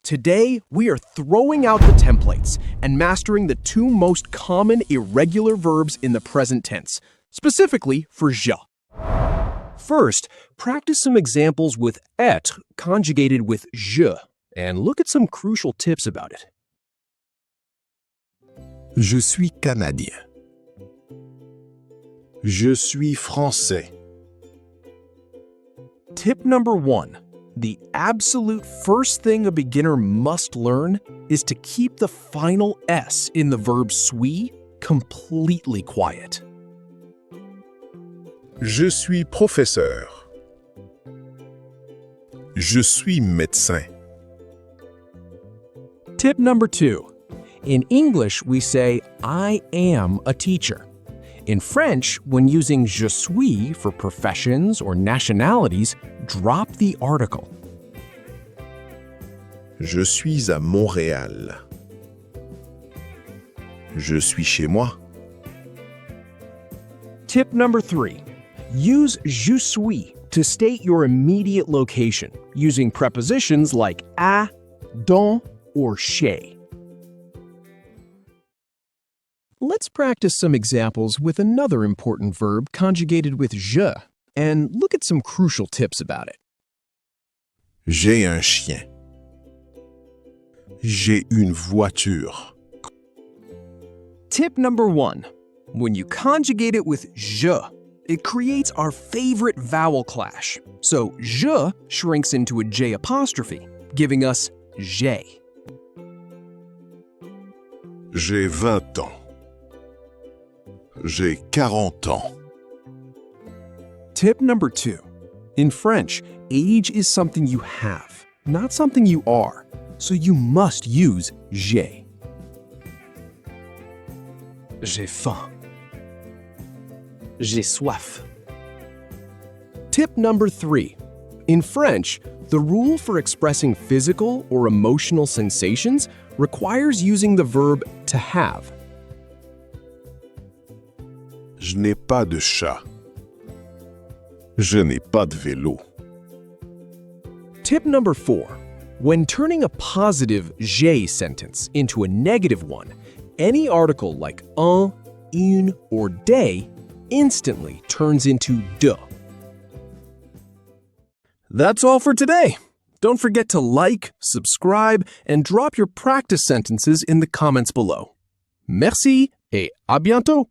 Today, we are throwing out the templates and mastering the two most common irregular verbs in the present tense, specifically for je. First, practice some examples with être conjugated with je, and look at some crucial tips about it. Je suis canadien. Je suis français. Tip number 1. The absolute first thing a beginner must learn is to keep the final S in the verb suis completely quiet. Je suis professeur. Je suis médecin. Tip number 2. In English, we say, I am a teacher. In French, when using je suis for professions or nationalities, drop the article. Je suis à Montréal. Je suis chez moi. Tip number 3. Use je suis to state your immediate location, using prepositions like à, dans, or chez. Let's practice some examples with another important verb conjugated with je, and look at some crucial tips about it. J'ai un chien. J'ai une voiture. Tip number 1. When you conjugate it with je, it creates our favorite vowel clash. So je shrinks into a J apostrophe, giving us j'ai. J'ai 20 ans. J'ai 40 ans. Tip number 2. In French, age is something you have, not something you are, so you must use j'ai. J'ai faim. J'ai soif. Tip number 3. In French, the rule for expressing physical or emotional sensations requires using the verb to have. Je n'ai pas de chat. Je n'ai pas de vélo. Tip number 4. When turning a positive j'ai sentence into a negative one, any article like un, une, or des instantly turns into de. That's all for today. Don't forget to like, subscribe, and drop your practice sentences in the comments below. Merci et à bientôt!